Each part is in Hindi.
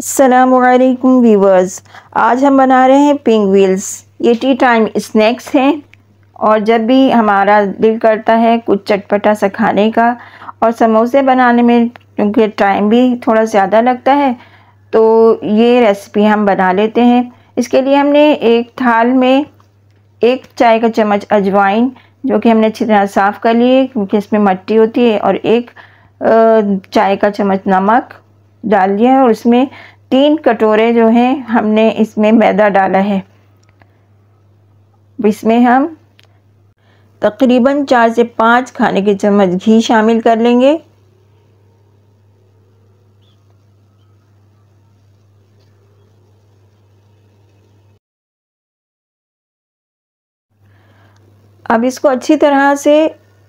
अस्सलामुअलैकुम व्यूवर्स, आज हम बना रहे हैं पिंक व्हील्स। ये टी टाइम स्नैक्स हैं और जब भी हमारा दिल करता है कुछ चटपटा सा खाने का, और समोसे बनाने में क्योंकि टाइम भी थोड़ा ज़्यादा लगता है तो ये रेसिपी हम बना लेते हैं। इसके लिए हमने एक थाल में 1 चाय का चम्मच अजवाइन, जो कि हमने अच्छी तरह साफ़ कर लिए क्योंकि इसमें मिट्टी होती है, और 1 चाय का चम्मच नमक डाल लिया है, और इसमें 3 कटोरे जो हैं हमने इसमें मैदा डाला है। इसमें हम तकरीबन 4 से 5 खाने के चम्मच घी शामिल कर लेंगे। अब इसको अच्छी तरह से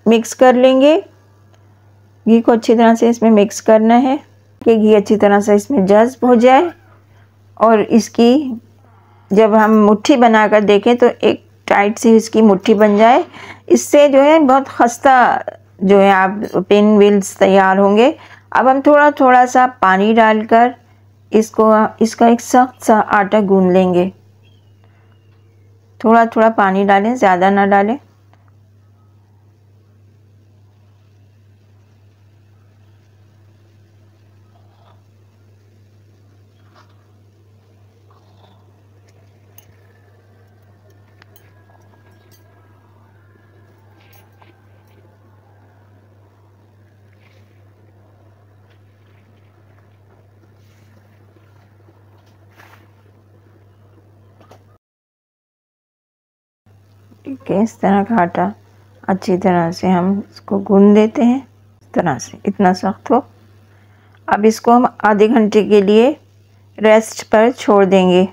मिक्स कर लेंगे। घी को अच्छी तरह से इसमें मिक्स करना है कि घी अच्छी तरह से इसमें जज़्ब हो जाए, और इसकी जब हम मुट्ठी बनाकर देखें तो एक टाइट सी इसकी मुट्ठी बन जाए। इससे जो है बहुत खस्ता जो है आप पिन व्हील्स तैयार होंगे। अब हम थोड़ा थोड़ा सा पानी डालकर इसका एक सख्त सा आटा गूंद लेंगे। थोड़ा थोड़ा पानी डालें, ज़्यादा ना डालें। ठीक है, इस तरह का आटा अच्छी तरह से हम इसको गूंद देते हैं, इस तरह से, इतना सख्त हो। अब इसको हम आधे घंटे के लिए रेस्ट पर छोड़ देंगे।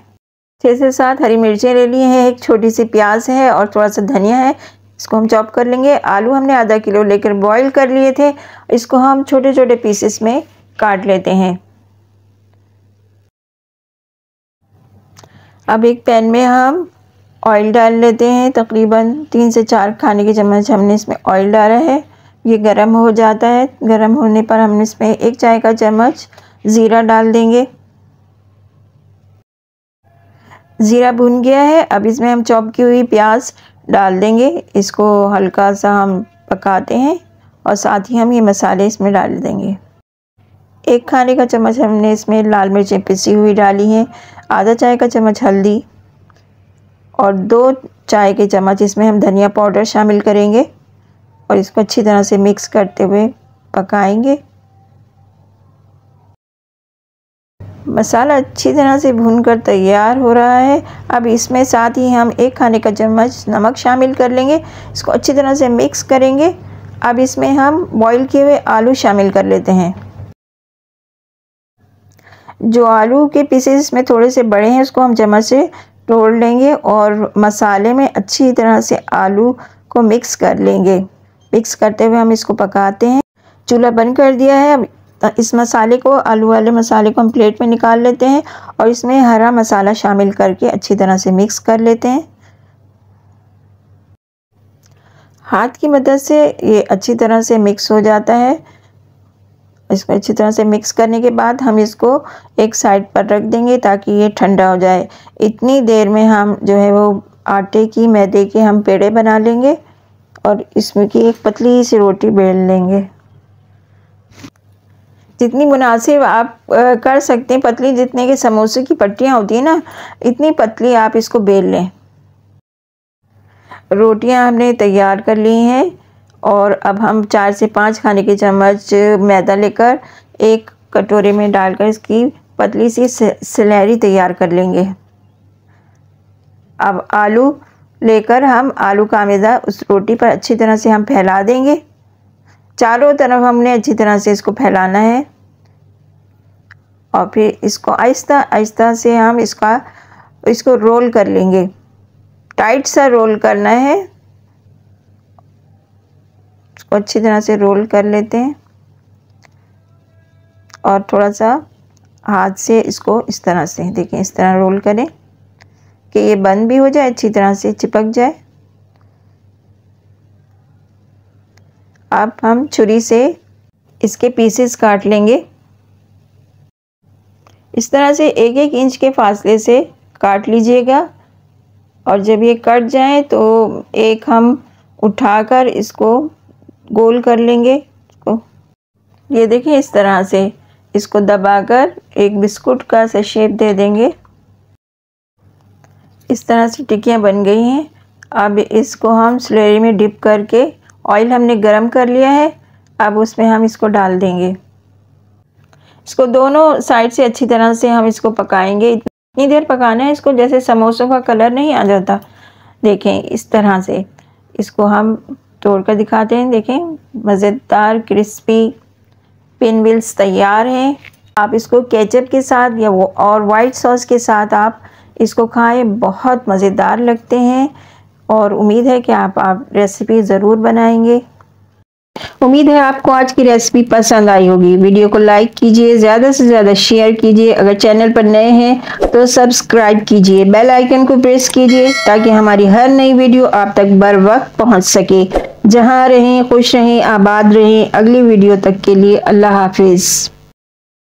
6 से 7 हरी मिर्चें ले ली हैं, 1 छोटी सी प्याज है और थोड़ा सा धनिया है, इसको हम चॉप कर लेंगे। आलू हमने आधा किलो लेकर बॉईल कर लिए थे, इसको हम छोटे छोटे पीसेस में काट लेते हैं। अब एक पैन में हम ऑयल डाल लेते हैं। तकरीबन 3 से 4 खाने के चम्मच हमने इसमें ऑयल डाला है। ये गरम हो जाता है। गरम होने पर हम इसमें 1 चाय का चम्मच ज़ीरा डाल देंगे। ज़ीरा भुन गया है, अब इसमें हम चॉप की हुई प्याज डाल देंगे। इसको हल्का सा हम पकाते हैं और साथ ही हम ये मसाले इसमें डाल देंगे। 1 खाने का चम्मच हमने इसमें लाल मिर्चें पिसी हुई डाली हैं, आधा चाय का चम्मच हल्दी, और 2 चाय के चम्मच इसमें हम धनिया पाउडर शामिल करेंगे, और इसको अच्छी तरह से मिक्स करते हुए पकाएंगे। मसाला अच्छी तरह से भूनकर तैयार हो रहा है। अब इसमें साथ ही हम 1 खाने का चम्मच नमक शामिल कर लेंगे, इसको अच्छी तरह से मिक्स करेंगे। अब इसमें हम बॉईल किए हुए आलू शामिल कर लेते हैं। जो आलू के पीसेस इसमें थोड़े से बड़े हैं उसको हम चम्मच से तोड़ लेंगे और मसाले में अच्छी तरह से आलू को मिक्स कर लेंगे। मिक्स करते हुए हम इसको पकाते हैं। चूल्हा बंद कर दिया है। अब इस मसाले को, आलू वाले मसाले को हम प्लेट में निकाल लेते हैं और इसमें हरा मसाला शामिल करके अच्छी तरह से मिक्स कर लेते हैं। हाथ की मदद से ये अच्छी तरह से मिक्स हो जाता है। इसको अच्छी तरह से मिक्स करने के बाद हम इसको एक साइड पर रख देंगे ताकि ये ठंडा हो जाए। इतनी देर में हम जो है वो आटे की, मैदे के हम पेड़े बना लेंगे और इसमें की एक पतली सी रोटी बेल लेंगे। जितनी मुनासिब आप कर सकते हैं, पतली जितने के समोसे की पट्टियाँ होती हैं ना, इतनी पतली आप इसको बेल लें। रोटियां हमने तैयार कर ली हैं और अब हम 4 से 5 खाने के चम्मच मैदा लेकर एक कटोरे में डालकर इसकी पतली सी स्लैरी तैयार कर लेंगे। अब आलू लेकर हम आलू का मैदा उस रोटी पर अच्छी तरह से हम फैला देंगे। चारों तरफ हमने अच्छी तरह से इसको फैलाना है और फिर इसको आहिस्ता आहिस्ता से हम इसको रोल कर लेंगे। टाइट सा रोल करना है, इसको अच्छी तरह से रोल कर लेते हैं और थोड़ा सा हाथ से इसको इस तरह से, देखें, इस तरह रोल करें कि ये बंद भी हो जाए, अच्छी तरह से चिपक जाए। अब हम छुरी से इसके पीसेस काट लेंगे। इस तरह से 1-1 इंच के फासले से काट लीजिएगा। और जब ये कट जाए तो एक हम उठाकर इसको गोल कर लेंगे। ये देखिए इस तरह से इसको दबाकर एक बिस्कुट का सा शेप दे देंगे। इस तरह से टिक्कियाँ बन गई हैं। अब इसको हम स्लरी में डिप करके, ऑयल हमने गरम कर लिया है, अब उसमें हम इसको डाल देंगे। इसको दोनों साइड से अच्छी तरह से हम इसको पकाएंगे। इतनी देर पकाना है इसको जैसे समोसों का कलर नहीं आ जाता। देखें इस तरह से इसको हम तोड़कर दिखाते हैं। देखें मज़ेदार क्रिस्पी पिनव्हील्स तैयार हैं। आप इसको केचप के साथ या और वाइट सॉस के साथ आप इसको खाएं, बहुत मज़ेदार लगते हैं। और उम्मीद है कि आप रेसिपी ज़रूर बनाएंगे। उम्मीद है आपको आज की रेसिपी पसंद आई होगी। वीडियो को लाइक कीजिए, ज़्यादा से ज़्यादा शेयर कीजिए। अगर चैनल पर नए हैं तो सब्सक्राइब कीजिए, बेल आइकन को प्रेस कीजिए ताकि हमारी हर नई वीडियो आप तक बर वक्त पहुँच सके। जहाँ रहें खुश रहें, आबाद रहें। अगली वीडियो तक के लिए अल्लाह हाफिज़।